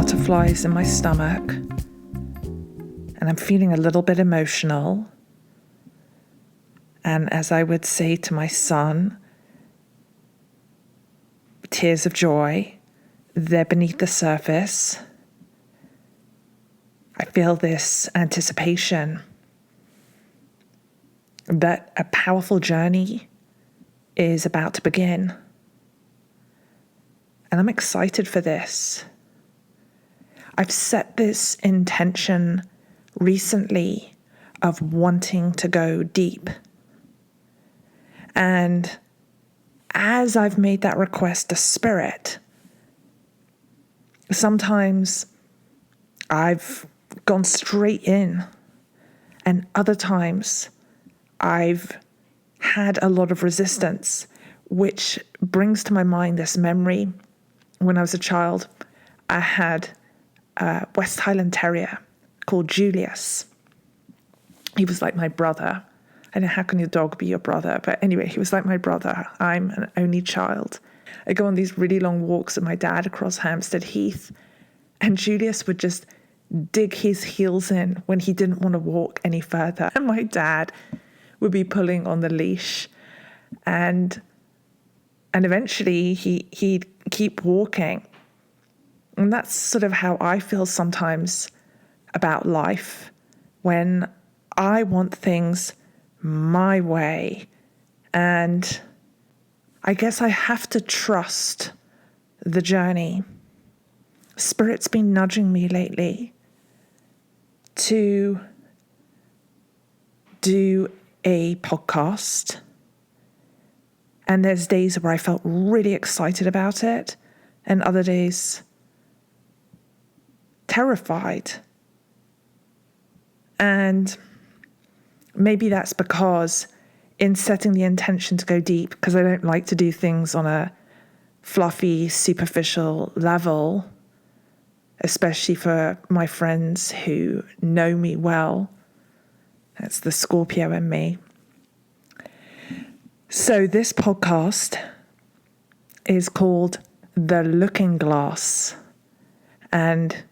butterflies in my stomach, and I'm feeling a little bit emotional. And as I would say to my son, tears of joy, they're beneath the surface. I feel this anticipation that a powerful journey is about to begin. And I'm excited for this. I've set this intention recently of wanting to go deep. And as I've made that request to Spirit, sometimes I've gone straight in, and other times I've had a lot of resistance, which brings to my mind this memory. When I was a child, I had a West Highland Terrier called Julius. He was like my brother. I know, how can your dog be your brother? But anyway, he was like my brother. I'm an only child. I go on these really long walks with my dad across Hampstead Heath, and Julius would just dig his heels in when he didn't want to walk any further. And my dad would be pulling on the leash, and eventually he'd keep walking. And that's sort of how I feel sometimes about life, when I want things my way. And I guess I have to trust the journey. Spirit's been nudging me lately to do a podcast. And there's days where I felt really excited about it, and other days terrified. And maybe that's because in setting the intention to go deep, because I don't like to do things on a fluffy, superficial level, especially for my friends who know me well. That's the Scorpio in me. So this podcast is called The Looking Glass. And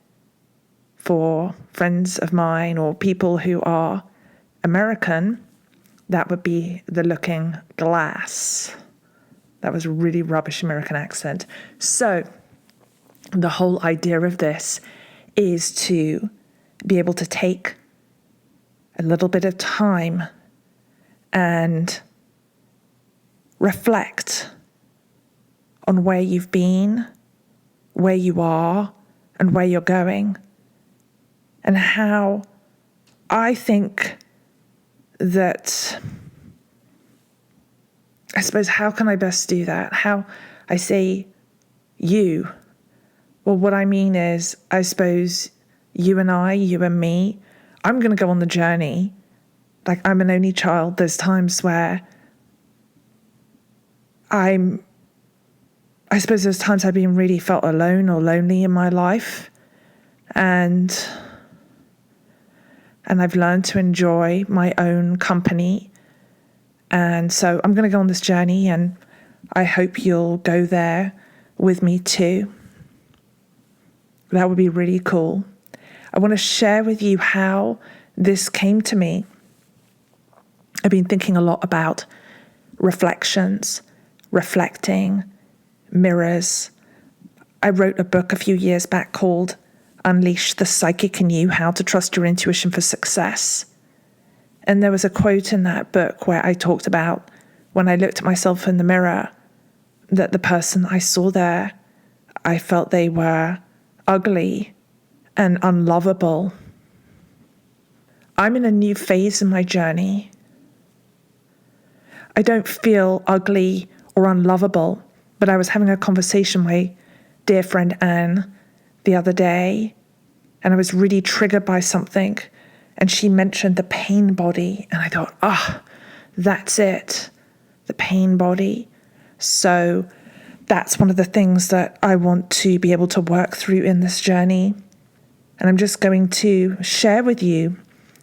for friends of mine or people who are American, that would be The Looking Glass. That was a really rubbish American accent. So the whole idea of this is to be able to take a little bit of time and reflect on where you've been, where you are, and where you're going, and how I think that, I suppose, how can I best do that? How I say you. Well, what I mean is, I suppose you and me, I'm going to go on the journey. Like, I'm an only child. There's times where I suppose there's times I've been really felt alone or lonely in my life. And I've learned to enjoy my own company. And so I'm going to go on this journey, and I hope you'll go there with me too. That would be really cool. I want to share with you how this came to me. I've been thinking a lot about reflections, reflecting, mirrors. I wrote a book a few years back called Unleash the Psychic in You, How to Trust Your Intuition for Success. And there was a quote in that book where I talked about when I looked at myself in the mirror, that the person I saw there, I felt they were ugly and unlovable. I'm in a new phase in my journey. I don't feel ugly or unlovable, but I was having a conversation with my dear friend Anne the other day, and I was really triggered by something, and she mentioned the pain body, and I thought, that's it, the pain body. So that's one of the things that I want to be able to work through in this journey. And I'm just going to share with you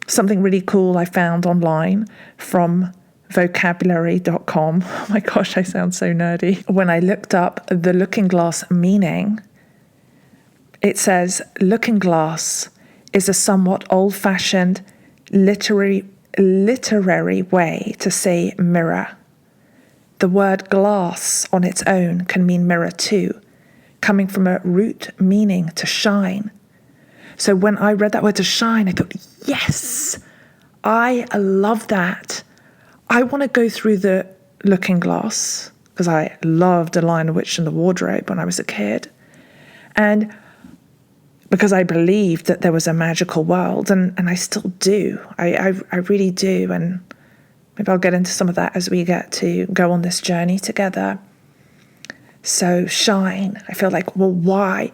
something really cool I found online from vocabulary.com. Oh my gosh, I sound so nerdy. When I looked up the looking glass meaning, It says, looking glass is a somewhat old-fashioned literary way to say mirror. The word glass on its own can mean mirror too, coming from a root meaning to shine. So when I read that word to shine, I thought, yes, I love that. I want to go through the looking glass because I loved A Lion, a Witch, and the Wardrobe when I was a kid. And because I believed that there was a magical world, and I still do. I really do. And maybe I'll get into some of that as we get to go on this journey together. So shine. I feel like, well, why?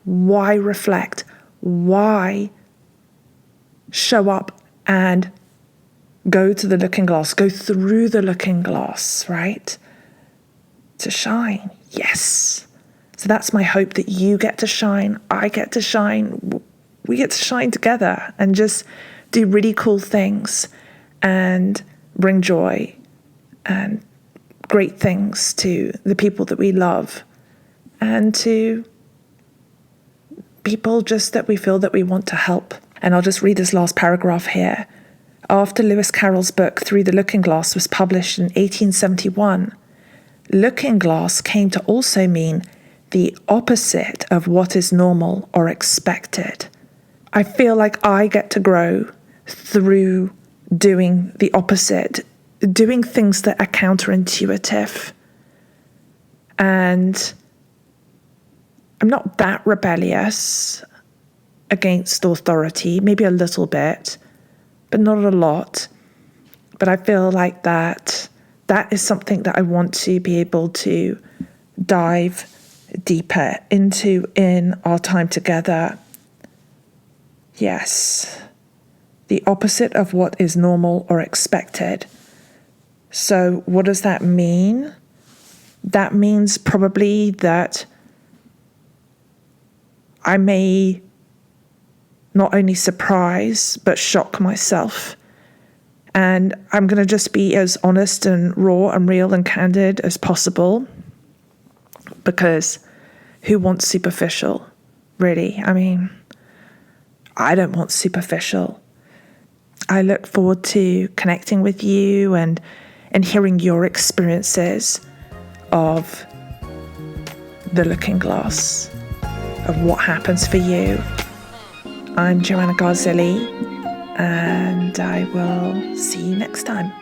Why reflect? Why show up and go to the looking glass, go through the looking glass, right? To shine. Yes. So that's my hope, that you get to shine, I get to shine, we get to shine together and just do really cool things and bring joy and great things to the people that we love and to people just that we feel that we want to help. And I'll just read this last paragraph here. After Lewis Carroll's book Through the Looking Glass was published in 1871, looking glass came to also mean the opposite of what is normal or expected. I feel like I get to grow through doing the opposite, doing things that are counterintuitive. And I'm not that rebellious against authority, maybe a little bit, but not a lot. But I feel like that is something that I want to be able to dive deeper into in our time together. Yes, the opposite of what is normal or expected. So what does that mean? That means probably that I may not only surprise but shock myself. And I'm going to just be as honest and raw and real and candid as possible, because who wants superficial, really? I mean, I don't want superficial. I look forward to connecting with you and hearing your experiences of the looking glass, of what happens for you. I'm Joanna Garzilli, and I will see you next time.